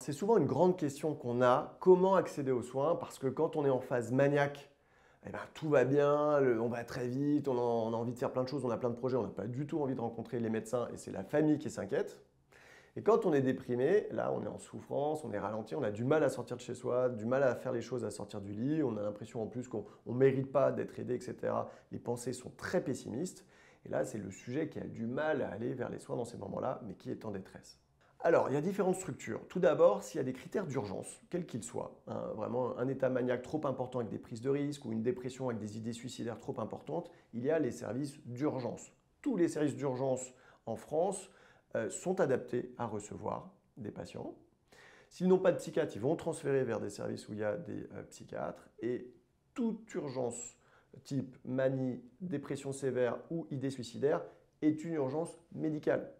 C'est souvent une grande question qu'on a, comment accéder aux soins? Parce que quand on est en phase maniaque, eh ben, tout va bien, on va très vite, on a envie de faire plein de choses, on a plein de projets, on n'a pas du tout envie de rencontrer les médecins et c'est la famille qui s'inquiète. Et quand on est déprimé, là on est en souffrance, on est ralenti, on a du mal à sortir de chez soi, du mal à faire les choses, à sortir du lit, on a l'impression en plus qu'on ne mérite pas d'être aidé, etc. Les pensées sont très pessimistes. Et là, c'est le sujet qui a du mal à aller vers les soins dans ces moments-là, mais qui est en détresse. Alors, il y a différentes structures. Tout d'abord, s'il y a des critères d'urgence, quels qu'ils soient, hein, vraiment un état maniaque trop important avec des prises de risque ou une dépression avec des idées suicidaires trop importantes, il y a les services d'urgence. Tous les services d'urgence en France sont adaptés à recevoir des patients. S'ils n'ont pas de psychiatre, ils vont transférer vers des services où il y a des psychiatres. Et toute urgence type manie, dépression sévère ou idée suicidaire est une urgence médicale.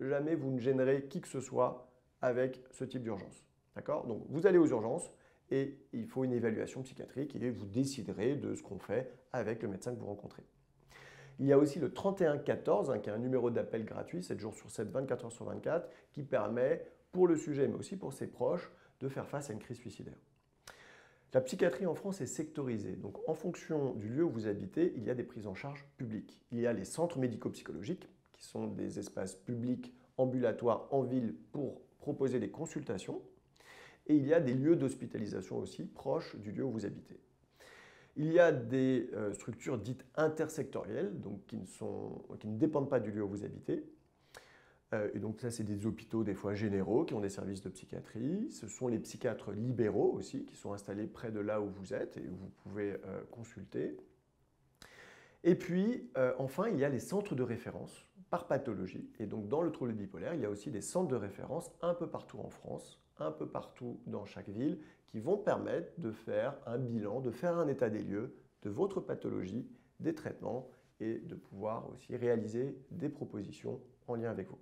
Jamais vous ne gênerez qui que ce soit avec ce type d'urgence. D'accord? Donc vous allez aux urgences et il faut une évaluation psychiatrique et vous déciderez de ce qu'on fait avec le médecin que vous rencontrez. Il y a aussi le 3114, qui est un numéro d'appel gratuit, 7 jours sur 7, 24 heures sur 24, qui permet, pour le sujet, mais aussi pour ses proches, de faire face à une crise suicidaire. La psychiatrie en France est sectorisée. Donc, en fonction du lieu où vous habitez, il y a des prises en charge publiques. Il y a les centres médico-psychologiques, qui sont des espaces publics ambulatoires en ville pour proposer des consultations. Et il y a des lieux d'hospitalisation aussi proches du lieu où vous habitez. Il y a des structures dites intersectorielles, donc qui ne dépendent pas du lieu où vous habitez. Et donc ça, c'est des hôpitaux des fois généraux qui ont des services de psychiatrie. Ce sont les psychiatres libéraux aussi qui sont installés près de là où vous êtes et où vous pouvez consulter. Et puis, enfin, il y a les centres de référence par pathologie. Et donc, dans le trouble bipolaire, il y a aussi des centres de référence un peu partout en France, un peu partout dans chaque ville, qui vont permettre de faire un bilan, de faire un état des lieux de votre pathologie, des traitements et de pouvoir aussi réaliser des propositions en lien avec vous.